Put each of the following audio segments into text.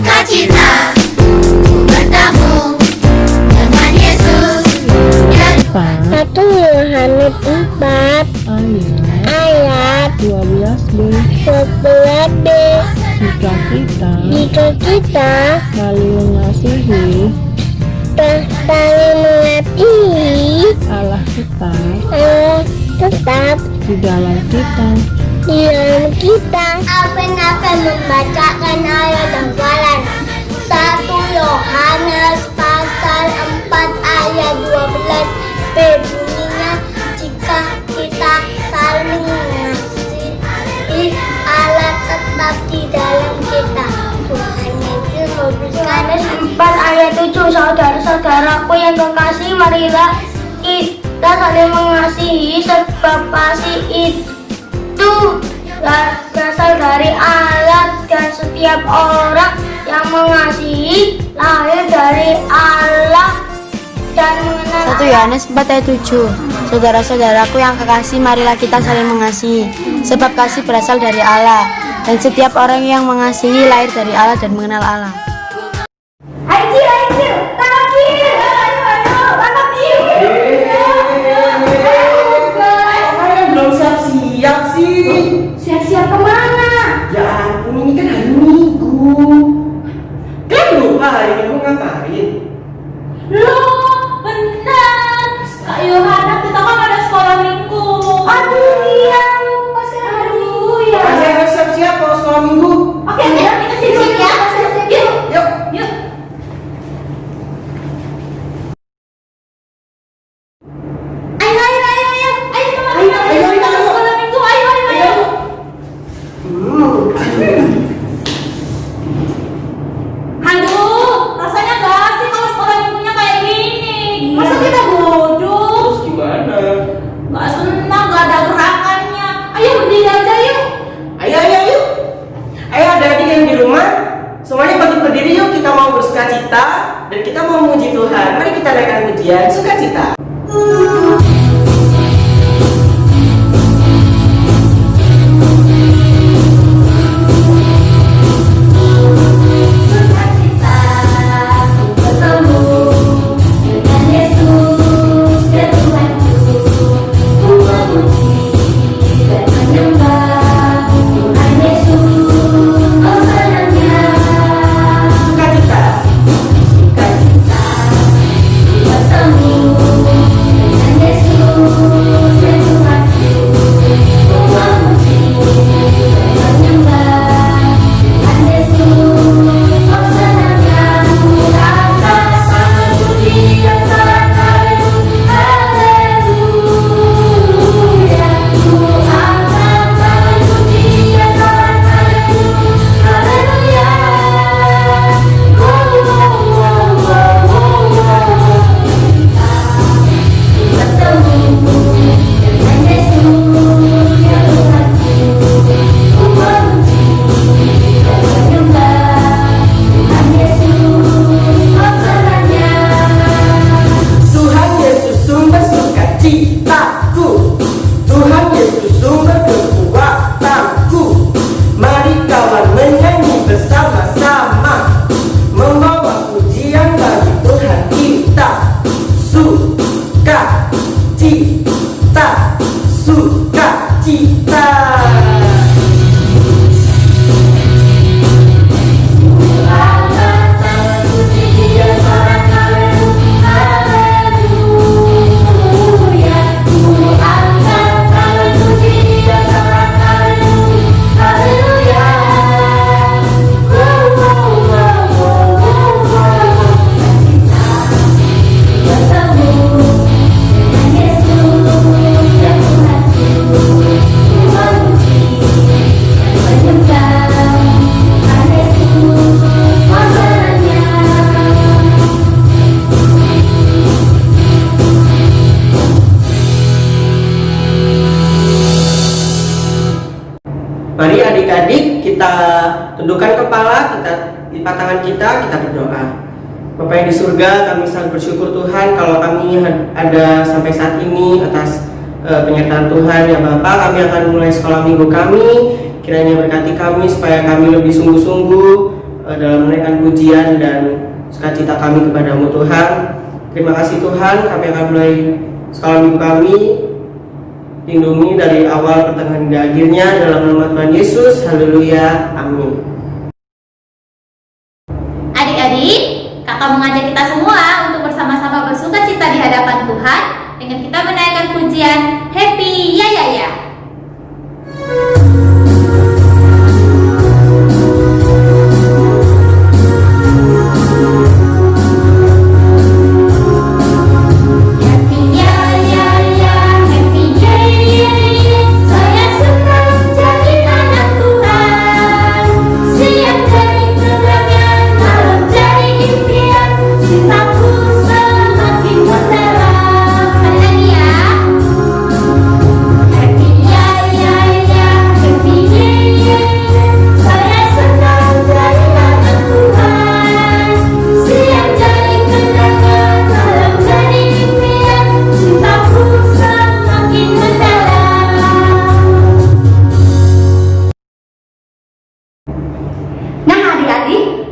sukacita bertemu dengan Yesus. 1 Yohanes 4 ayat 12b. 12b. Jika kita Saling mengasihi, Allah tetap di dalam kita. Alvin akan membacakan ayat hafalan 1 Yohanes pasal 4 ayat 12b, bunyinya, jika kita saling mengasihi, Allah tetap di dalam kita. Tuhan Yesus Yohanes 4 ayat 7, saudara-saudaraku yang kekasih, marilah kita saling mengasihi, sebab kasih itu berasal dari Allah, dan setiap orang yang mengasihi lahir dari Allah dan mengenal 1 Yohanes 4 ayat 7. Saudara-saudaraku yang kekasih, marilah kita saling mengasihi, sebab kasih berasal dari Allah, dan setiap orang yang mengasihi lahir dari Allah dan mengenal Allah. Belum siap-siap sih. Siap-siap kemana? Ya ampun, ini kan hari Minggu. Kan lupa hari Minggu ngapain? Loh, benar. Kak Yohana, kita kan ada sekolah minggu. Aduh iya, pasti hari Minggu ya. Masih harus siap-siap kalau sekolah Minggu. Oke, kita siap-siap ya. Yuk. Yuk. Yuk. Ayo teman-teman. Ayo, Kita ke sekolah minggu. Ayo. Aduh, rasanya gak asik kalau sekolah minggunya kayak gini. Masa kita bodoh? Terus gimana? Gak senang, gak ada gerakannya. Ayo berdiri aja yuk. Ayo. Ayo adik-adik yang di rumah, semuanya berdiri yuk, kita mau bersukacita dan kita mau memuji Tuhan. Mari kita naikkan pujian sukacita. Mari adik-adik kita tundukkan kepala, kita lipat tangan kita berdoa. Bapa yang di surga, kami sangat bersyukur Tuhan kalau kami ada sampai saat ini atas penyertaan Tuhan ya Bapak. Kami akan mulai sekolah minggu kami, kiranya berkati kami supaya kami lebih sungguh-sungguh dalam menaikkan pujian dan sukacita kami kepadamu Tuhan. Terima kasih Tuhan, kami akan mulai sekolah minggu kami. Lindungi dari awal pertengahan hingga akhirnya dalam nama Tuhan Yesus. Haleluya, amin. Adik-adik, kakak mengajak kita semua untuk bersama-sama bersuka cita di hadapan Tuhan dengan kita menaikkan pujian Happy Ya Ya Ya.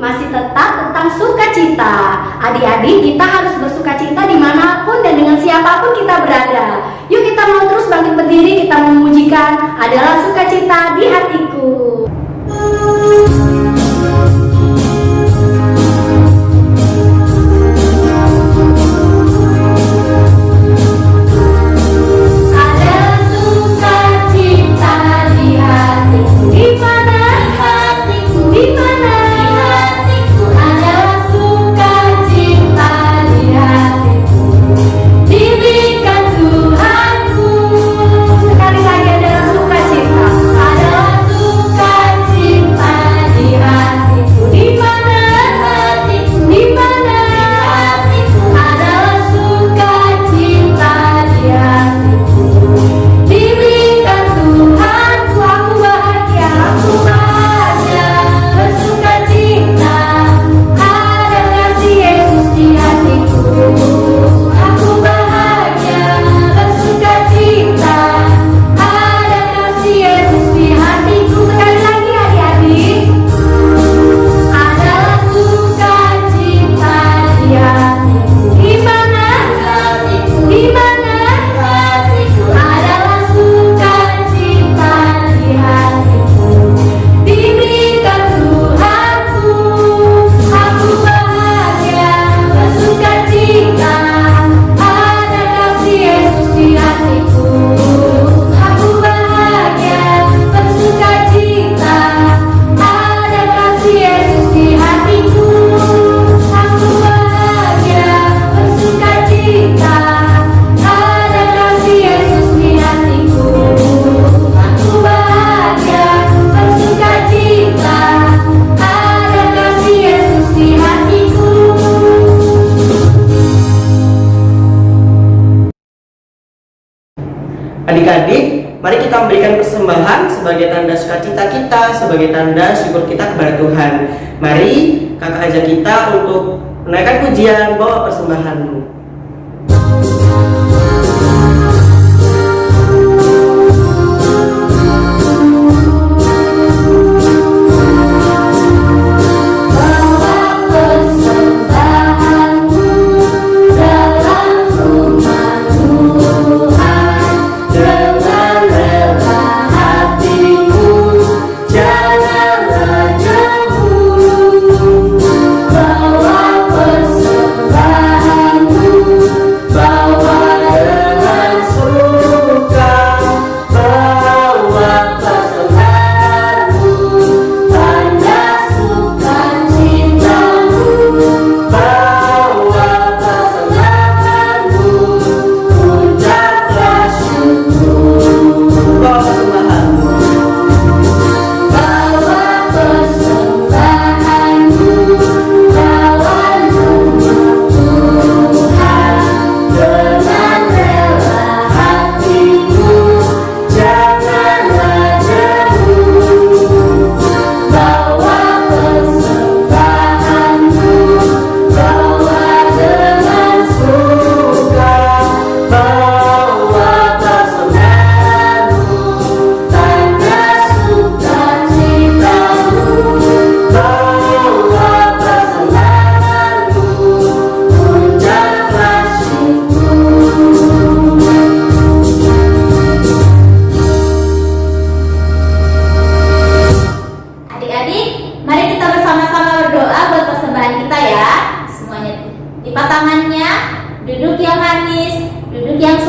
Masih tetap tentang sukacita. Adik-adik, kita harus bersukacita dimanapun dan dengan siapapun kita berada. Yuk kita mau terus bangkit berdiri, kita memujikan adalah sukacita di hatiku. Adik-adik, mari kita memberikan persembahan sebagai tanda sukacita kita, sebagai tanda syukur kita kepada Tuhan. Mari kakak ajak kita untuk menaikkan pujian, bawa persembahanmu. Bawa persembahanmu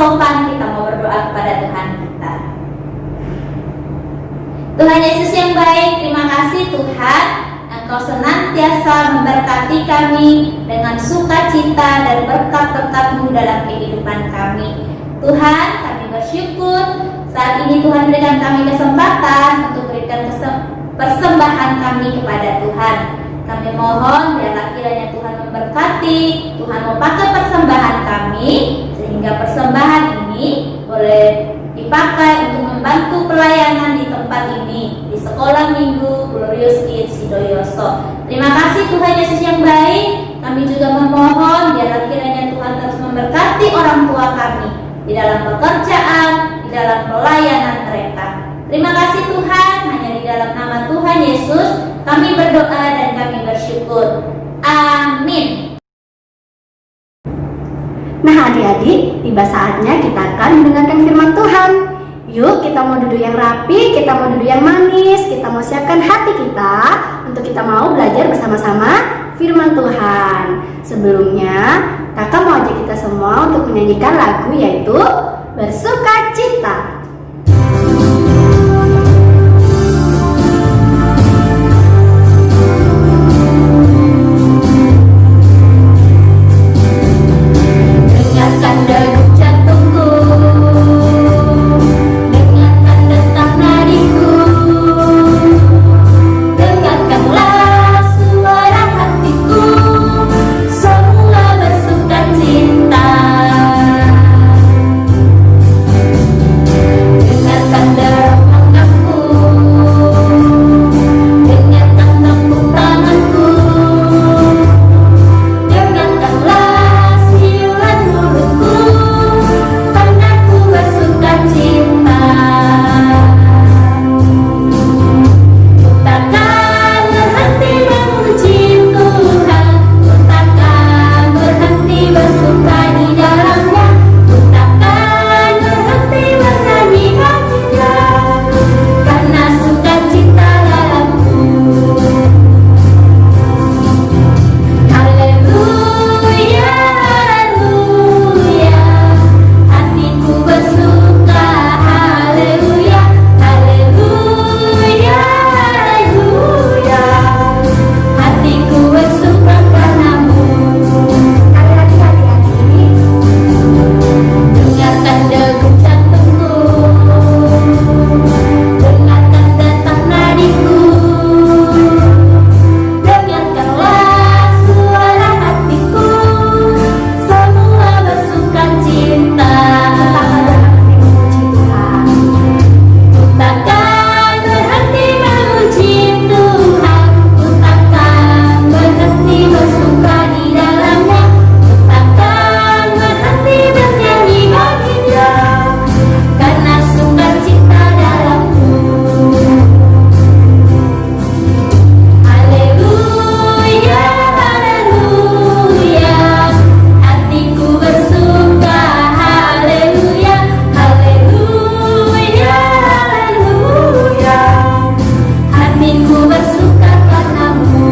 sopan kita mau berdoa kepada Tuhan kita. Tuhan Yesus yang baik, terima kasih Tuhan, Engkau senantiasa memberkati kami dengan sukacita dan berkat-berkat-Mu dalam kehidupan kami. Tuhan, kami bersyukur saat ini Tuhan berikan kami kesempatan untuk berikan persembahan kami kepada Tuhan. Kami mohon biarlah kiranya Tuhan memberkati, Tuhan mau pakai persembahan kami, sehingga persembahan ini boleh dipakai untuk membantu pelayanan di tempat ini, di Sekolah Minggu Glorious Kids Sidoyoso. Terima kasih Tuhan Yesus yang baik. Kami juga memohon biarlah kiranya Tuhan terus memberkati orang tua kami di dalam pekerjaan, di dalam pelayanan mereka. Terima kasih Tuhan, hanya di dalam nama Tuhan Yesus kami berdoa dan kami bersyukur. Amin. Nah adik-adik, tiba saatnya kita akan mendengarkan firman Tuhan. Yuk kita mau duduk yang rapi, kita mau duduk yang manis, kita mau siapkan hati kita untuk kita mau belajar bersama-sama firman Tuhan. Sebelumnya, kakak mau ajak kita semua untuk menyanyikan lagu yaitu Bersukacita. Dengarkan degup jantungku, dengarkan detak nadiku, dengarkanlah suara hatiku, semua bersukacita. Dengarkan derap langkahku, dengarkan tepuk tanganku, dengarkanlah siulan mulutku, karena ku bersukacita. Ku takkan berhenti memuji Tuhan, ku takkan berhenti bersuka di dalamnya, ku takkan berhenti bernyanyi baginya, karena sukacita dalamku. Haleluya, haleluya, hatiku bersuka. Haleluya, haleluya, haleluya, hatiku bersuka karenamu. Sekali lagi adik-adik. Dengarkan degup jantungku, dengarkan detak nadiku, dengarkanlah suara hatiku, semua bersukacita. Ku takkan berhenti memuji Tuhan, ku takkan berhenti bersuka di dalamnya, ku takkan berhenti bernyanyi baginya, karena sukacita dalamku. Haleluya, haleluya, hatiku bersuka. Haleluya, haleluya, haleluya, hatiku bersuka karenamu.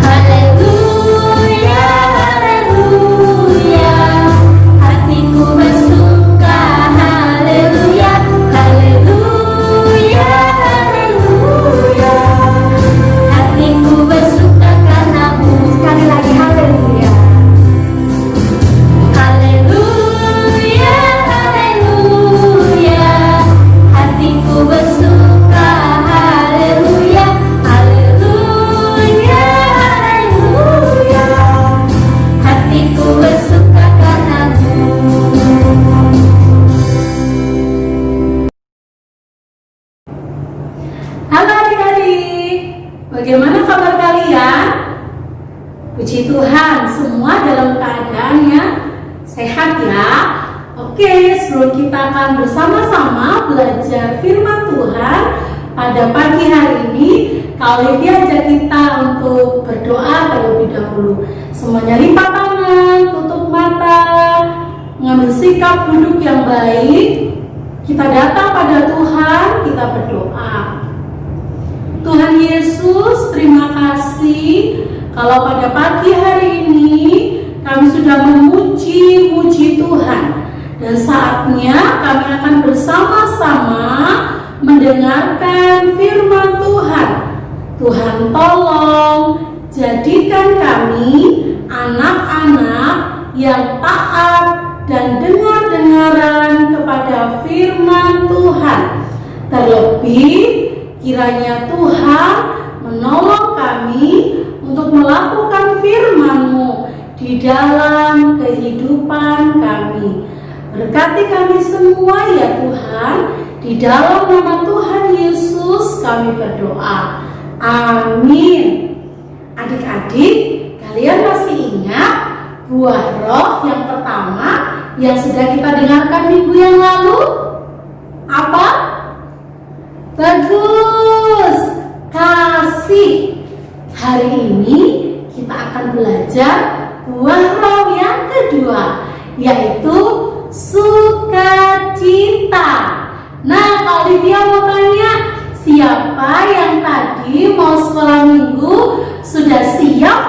Haleluya, haleluya, hatiku bersuka. Haleluya, haleluya, haleluya, hatiku bersuka karenamu. Sekali lagi haleluya. Haleluya, haleluya, hatiku bersuka. Haleluya, haleluya, haleluya, hatiku bersuka karenamu. Halo adik-adik, bagaimana kabar kalian? Puji Tuhan, semua dalam keadaan yang sehat ya. Oke, sebelum kita akan bersama-sama belajar firman Tuhan pada pagi hari ini, Kak Olivia ajak kita untuk berdoa terlebih dahulu. Semuanya lipat tangan, tutup mata, mengambil sikap duduk yang baik. Kita datang pada Tuhan, kita berdoa. Tuhan Yesus, terima kasih kalau pada pagi hari ini kami sudah memuji-muji Tuhan. Dan saatnya kami akan bersama-sama mendengarkan firman Tuhan. Tuhan tolong jadikan kami anak-anak yang taat dan dengar-dengaran kepada firman Tuhan. Terlebih kiranya Tuhan menolong kami untuk melakukan firman-Mu di dalam kehidupan kami. Berkati kami semua ya Tuhan, di dalam nama Tuhan Yesus kami berdoa. Amin. Adik-adik, kalian masih ingat buah roh yang pertama yang sudah kita dengarkan minggu yang lalu? Apa? Bagus, kasih. Hari ini kita akan belajar buah roh yang kedua, yaitu sukacita. Nah, Kak Olivia mau tanya, siapa yang tadi mau sekolah minggu sudah siap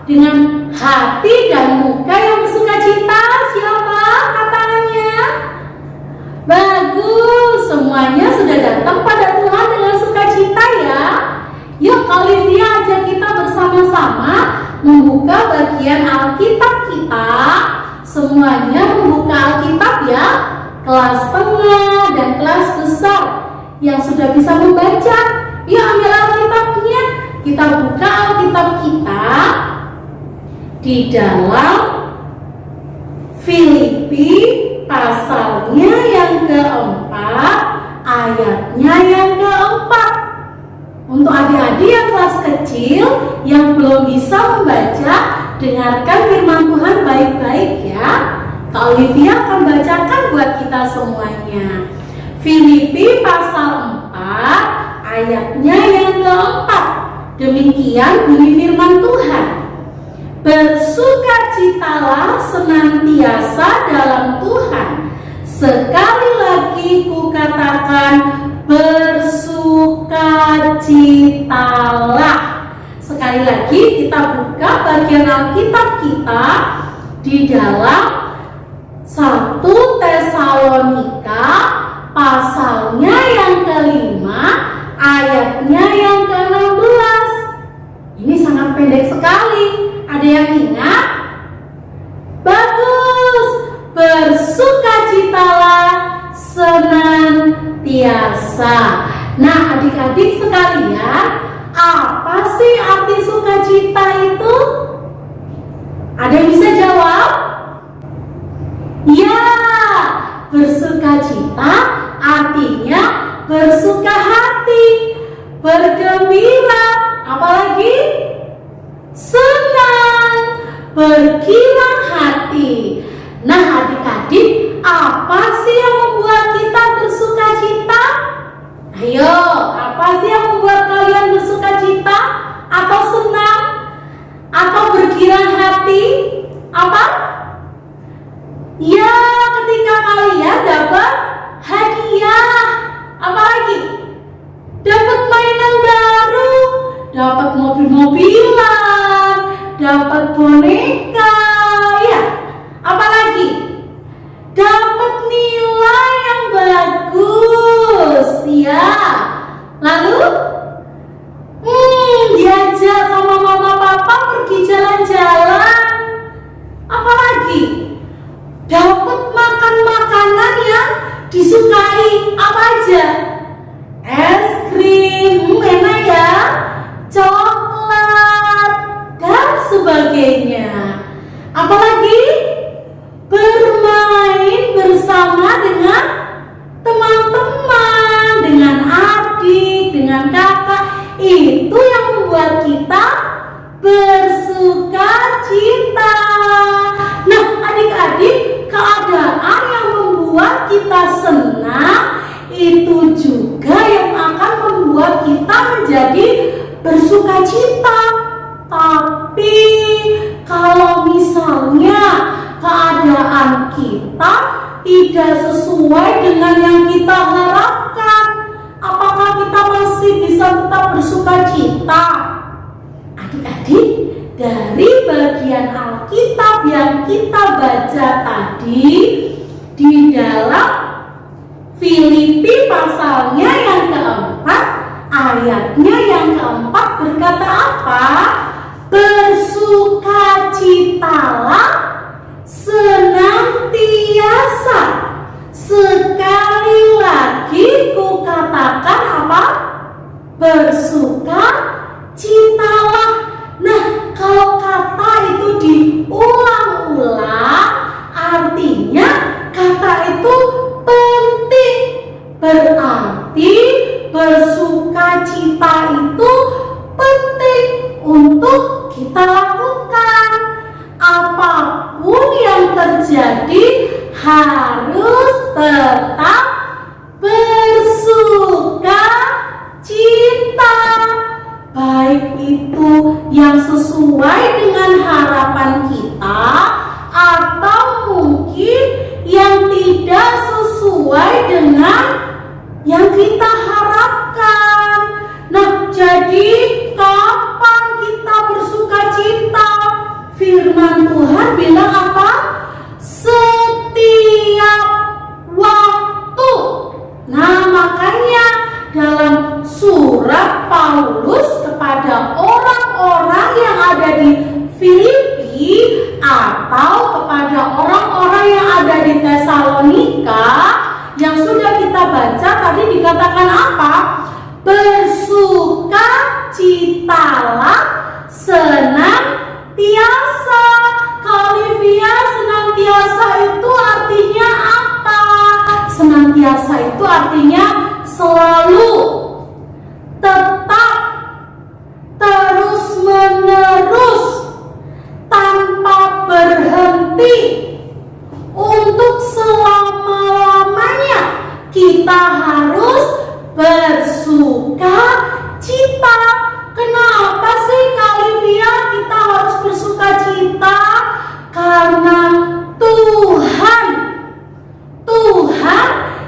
dengan hati dan muka yang bersukacita? Siapa? Katanya. Bagus, semuanya sudah datang pada Tuhan dengan sukacita ya. Yuk Kak Olivia ajak kita bersama-sama membuka bagian Alkitab kita. Semuanya membuka Alkitab ya, kelas tengah dan kelas besar yang sudah bisa membaca. Yuk ambil Alkitabnya, kita buka Alkitab kita di dalam Filipi pasalnya yang keempat, ayatnya yang keempat. Untuk adik-adik yang kelas kecil yang belum bisa membaca, dengarkan firman Tuhan baik-baik ya. Kak Olivia akan bacakan buat kita semuanya. Filipi pasal 4 ayatnya yang keempat. Demikian bunyi firman Tuhan. Bersukacitalah senantiasa dalam Tuhan. Sekali lagi kukatakan, bersukacitalah. Sekali lagi kita buka bagian Alkitab kita di dalam 1 Tesalonika pasalnya yang kelima, ayatnya yang ke-16. Ini sangat pendek sekali. Ada yang ingat? Bagus. Bersukacitalah senantiasa. Nah, adik-adik sekalian, apa sih arti sukacita itu? Ada yang bisa jawab? Ya, bersukacita artinya bersuka hati, bergembira, apalagi senang, berkilang hati. Nah, adik-adik, apa sih yang membuat kita bersukacita? Ayo, apa sih yang membuat kalian bersukacita atau senang atau berkilang hati? Apa? Ya, ketika kalian dapat hadiah. Apalagi? Dapat mainan baru, dapat mobil-mobilan, dapat boneka, ya. Apalagi? Dapat nilai yang bagus, ya. Lalu diajak sama mama papa pergi jalan-jalan. Apalagi? Dapat makan makanan yang disukai. Apa aja? Es krim, enak ya, coklat, dan sebagainya. Apalagi? Bermain bersama dengan teman-teman, dengan adik, dengan kakak. Itu yang membuat kita bersukacita. Nah, adik-adik, keadaan yang membuat kita senang itu juga yang akan membuat kita menjadi bersukacita. Tapi kalau misalnya keadaan kita tidak sesuai dengan yang kita harapkan, apakah kita masih bisa tetap bersukacita? Adik-adik, dari bagian Alkitab yang kita baca tadi di dalam Filipi pasalnya yang keempat, ayatnya yang keempat berkata apa? Bersukacitalah senantiasa. Sekali lagi kukatakan apa? Bersukacitalah. Nah, kalau kata itu diulang-ulang, artinya kata itu penting. Berarti bersukacita itu penting untuk kita lakukan. Apapun yang terjadi harus tetap bersukacita, baik itu yang sesuai dengan harapan kita atau mungkin yang tidak sesuai dengan yang kita harapkan. Nah, jadi kapan kita bersukacita? Firman Tuhan bilang apa? Setiap waktu. Nah, makanya dalam surat Paulus kepada orang-orang yang ada di Filipi atau kepada orang-orang yang ada di Tesalonika yang sudah kita baca tadi dikatakan apa? Bersukacitalah senantiasa. Kalivia, senantiasa itu artinya apa? Senantiasa itu artinya selalu, tetap, terus-menerus, tanpa berhenti, untuk selama-lamanya kita harus bersukacita. Kenapa sih Kalivia kita harus bersukacita? Karena Tuhan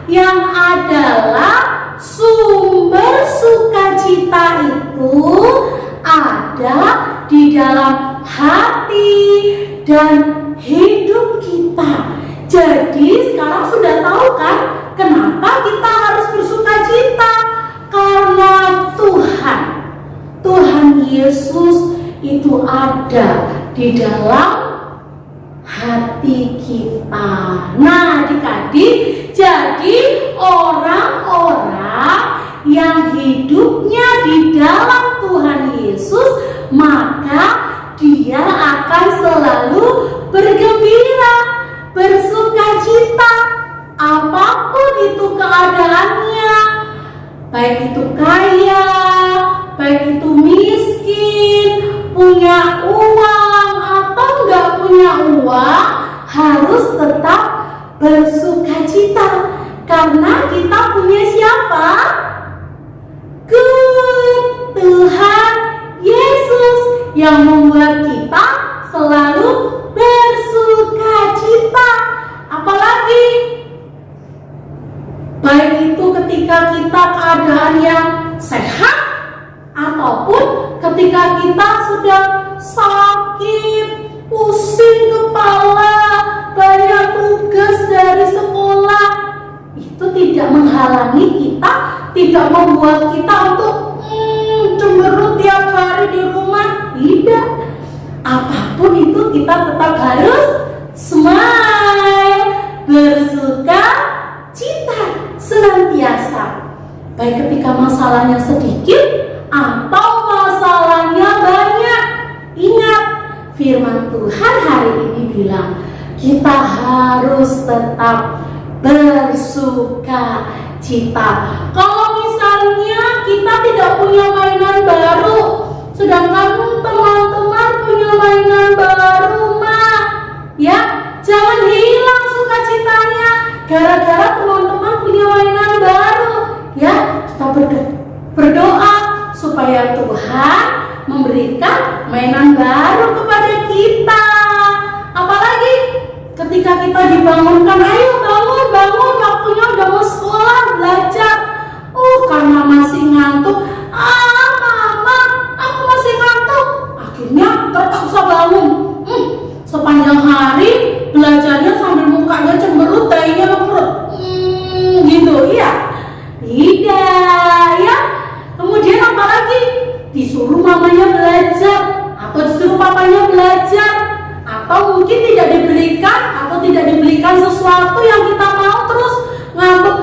yang adalah sumber sukacita itu ada di dalam hati dan hidup kita. Jadi sekarang sudah tahu kan kenapa kita harus bersukacita? Karena Tuhan Yesus itu ada di dalam hati kita. Nah, adik-adik, jadi orang-orang yang hidupnya di dalam Tuhan Yesus, maka dia akan selalu bergembira, bersukacita, apapun itu keadaannya, baik itu kaya, baik itu miskin, punya uang atau nggak punya uang, harus tetap bersukacita karena kita punya siapa? Tuhan Yesus yang membuat kita selalu bersukacita. Apalagi baik itu ketika kita keadaan yang sehat ataupun ketika kita sudah sakit, pusing kepala, banyak tugas dari sekolah, itu tidak menghalangi kita, tidak membuat kita untuk cemberut tiap hari di rumah. Tidak, apapun itu kita tetap harus smile, bersukacita senantiasa, baik ketika masalahnya sedikit atau masalahnya banyak. Ingat, firman Tuhan hari ini bilang kita harus tetap bersukacita. Kalau misalnya kita tidak punya mainan baru, sedangkan teman-teman punya mainan baru, ya jangan hilang sukacitanya gara-gara teman-teman punya mainan baru. Ya, kita berdoa supaya Tuhan memberikan mainan baru kepada kita. Apalagi ketika kita dibangunkan, ayo bangun, waktunya udah mau sekolah, belajar. Karena masih ngantuk, mama, aku masih ngantuk. Akhirnya disuruh mamanya belajar atau disuruh papanya belajar, atau mungkin tidak dibelikan sesuatu yang kita mau, terus ngambek,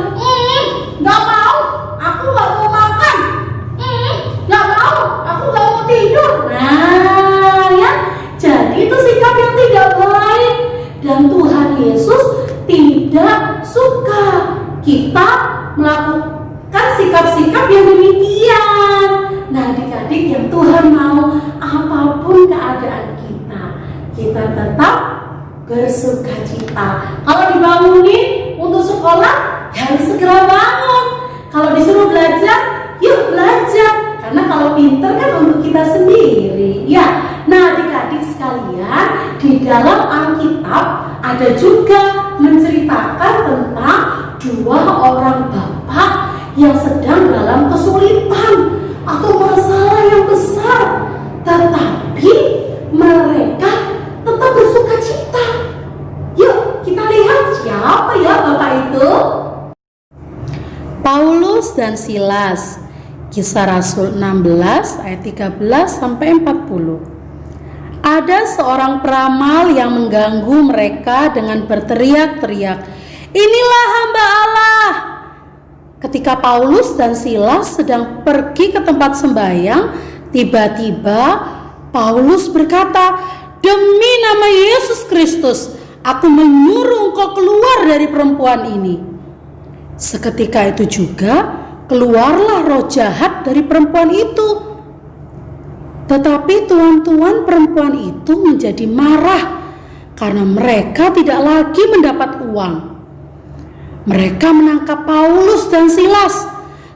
nggak mau, aku nggak mau makan, nggak mau, aku nggak mau tidur. Nah ya, jadi itu sikap yang tidak baik, dan Tuhan Yesus tidak suka kita melakukan sikap-sikap yang demikian. Nah, adik-adik yang Tuhan mau, apapun keadaan kita tetap bersuka cita. Kalau dibangunin untuk sekolah, harus segera bangun. Kalau disuruh belajar, yuk belajar. Karena kalau pinter kan untuk kita sendiri. Ya, nah adik-adik sekalian, di dalam Alkitab ada juga menceritakan tentang dua orang bapak yang sedang dalam kesulitan atau masalah yang besar, tetapi mereka tetap bersuka cita. Yuk kita lihat siapa ya bapak itu. Paulus dan Silas. Kisah Rasul 16 ayat 13 sampai 40. Ada seorang peramal yang mengganggu mereka dengan berteriak-teriak, "Inilah hamba Allah." Ketika Paulus dan Silas sedang pergi ke tempat sembahyang, tiba-tiba Paulus berkata, "Demi nama Yesus Kristus, aku menyuruh engkau keluar dari perempuan ini." Seketika itu juga keluarlah roh jahat dari perempuan itu. Tetapi tuan-tuan perempuan itu menjadi marah karena mereka tidak lagi mendapat uang. Mereka menangkap Paulus dan Silas,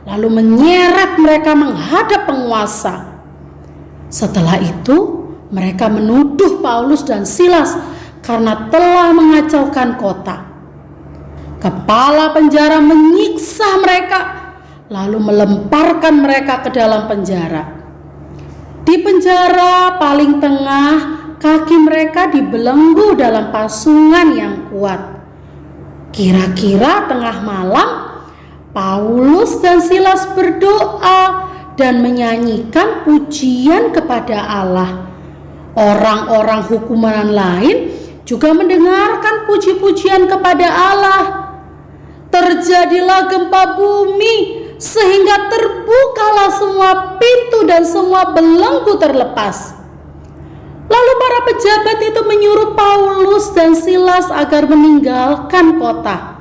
lalu menyeret mereka menghadap penguasa. Setelah itu, mereka menuduh Paulus dan Silas karena telah mengacaukan kota. Kepala penjara menyiksa mereka, lalu melemparkan mereka ke dalam penjara. Di penjara paling tengah, kaki mereka dibelenggu dalam pasungan yang kuat. Kira-kira tengah malam, Paulus dan Silas berdoa dan menyanyikan pujian kepada Allah. Orang-orang hukuman lain juga mendengarkan puji-pujian kepada Allah. Terjadilah gempa bumi, sehingga terbukalah semua pintu dan semua belenggu terlepas. Lalu para pejabat itu menyuruh Paulus dan Silas agar meninggalkan kota.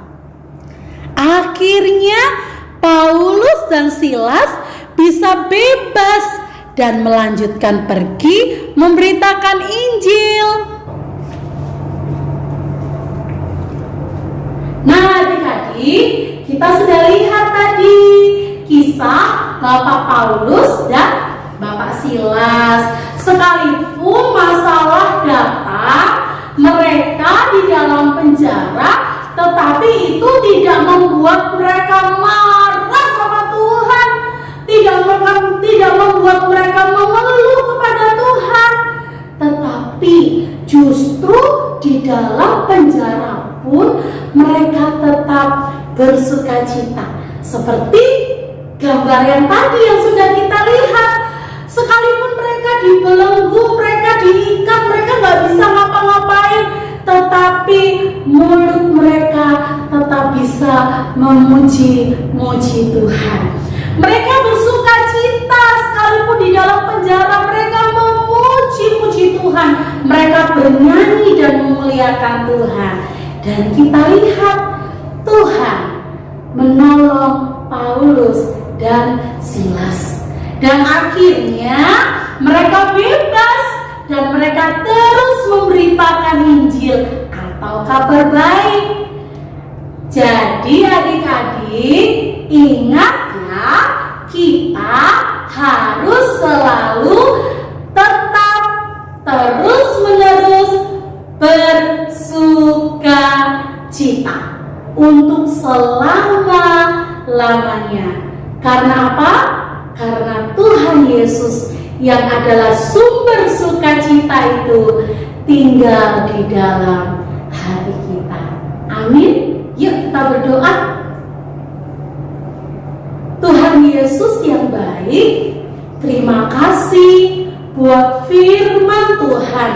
Akhirnya Paulus dan Silas bisa bebas dan melanjutkan pergi memberitakan Injil. Nah adik-adik, kita sudah lihat tadi kisah Bapak Paulus dan Bapak Silas. Sekalipun masalah datang, mereka di dalam penjara, tetapi itu tidak membuat mereka marah sama Tuhan, tidak membuat mereka mengeluh kepada Tuhan, tetapi justru di dalam penjara pun mereka tetap bersuka cita. Seperti gambar yang tadi yang sudah kita lihat, sekalipun mereka dibelenggu, mereka diikat, mereka nggak bisa ngapa-ngapain, tetapi mulut mereka tetap bisa memuji Tuhan. Mereka bersuka cita sekalipun di dalam penjara, mereka memuji Tuhan, mereka bernyanyi dan memuliakan Tuhan. Dan kita lihat Tuhan menolong Paulus dan Silas. Dan akhirnya mereka bebas dan mereka terus memberitakan Injil atau kabar baik. Jadi adik-adik, ingat ya, kita harus selalu tetap terus-menerus bersuka cita untuk selama-lamanya. Karena apa? Karena Tuhan Yesus yang adalah sumber sukacita itu tinggal di dalam hati kita. Amin. Yuk kita berdoa. Tuhan Yesus yang baik, Terima kasih buat firman Tuhan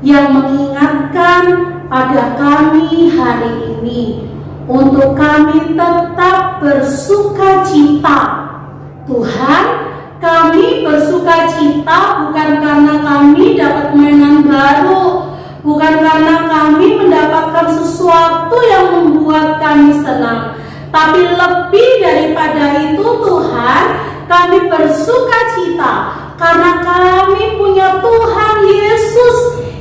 yang mengingatkan pada kami hari ini untuk kami tetap bersuka cita. Tuhan, kami bersuka cita bukan karena kami dapat mainan baru, bukan karena kami mendapatkan sesuatu yang membuat kami senang, tapi lebih daripada itu Tuhan, kami bersuka cita karena kami punya Tuhan Yesus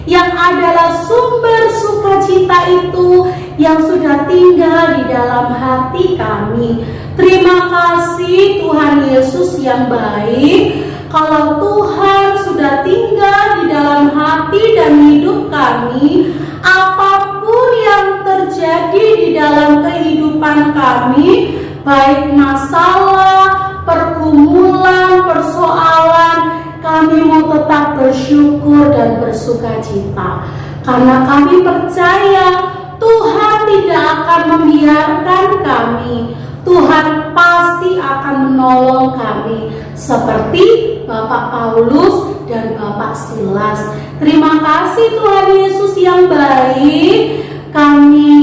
yang adalah sumber sukacita itu yang sudah tinggal di dalam hati kami. Terima kasih Tuhan Yesus yang baik. Kalau Tuhan sudah tinggal di dalam hati dan hidup kami, apapun yang terjadi di dalam kehidupan kami, baik masalah, pergumulan, persoalan, kami mau tetap bersyukur dan bersuka cita. Karena kami percaya Tuhan tidak akan membiarkan kami. Tuhan pasti akan menolong kami seperti Bapak Paulus dan Bapak Silas. Terima kasih Tuhan Yesus yang baik. Kami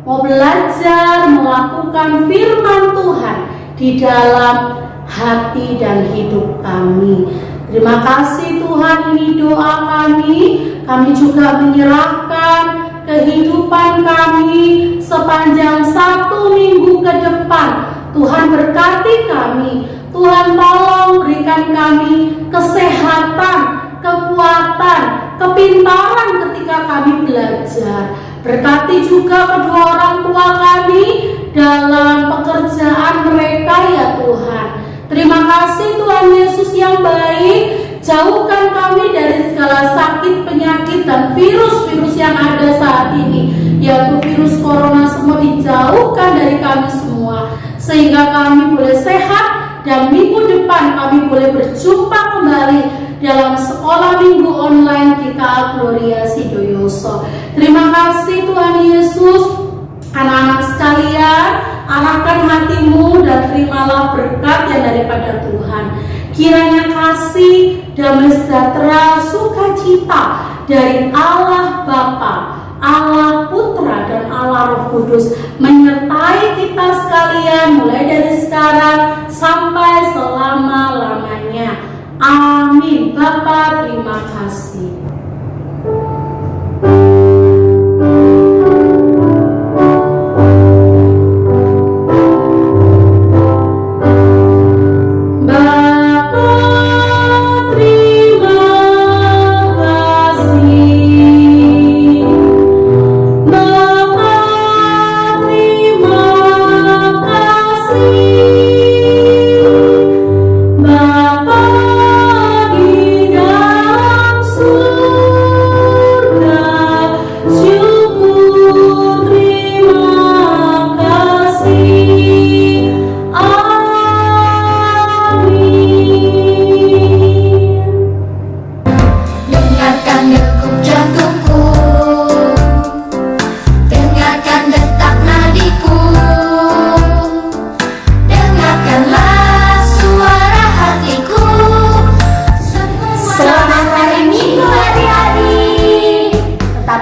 mau belajar melakukan firman Tuhan di dalam hati dan hidup kami. Terima kasih Tuhan, ini doa kami. Kami juga menyerahkan kehidupan kami sepanjang 1 minggu ke depan. Tuhan berkati kami. Tuhan tolong berikan kami kesehatan, kekuatan, kepintaran ketika kami belajar. Berkati juga kedua orang tua kami dalam pekerjaan mereka ya Tuhan. Terima kasih Tuhan Yesus yang baik. Jauhkan kami dari segala sakit, penyakit, dan virus-virus yang ada saat ini, yaitu virus corona, semua dijauhkan dari kami semua, sehingga kami boleh sehat dan minggu depan kami boleh berjumpa kembali dalam sekolah minggu online GKA Gloria Sidoyoso. Terima kasih Tuhan Yesus. Anak-anak sekalian, arahkan hatimu dan terimalah berkat yang daripada Tuhan. Kiranya kasih, damai sejahtera, sukacita dari Allah Bapa, Allah Putra, dan Allah Roh Kudus menyertai kita sekalian mulai dari sekarang sampai selama-lamanya. Amin. Bapa, terima kasih.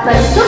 Bersyukur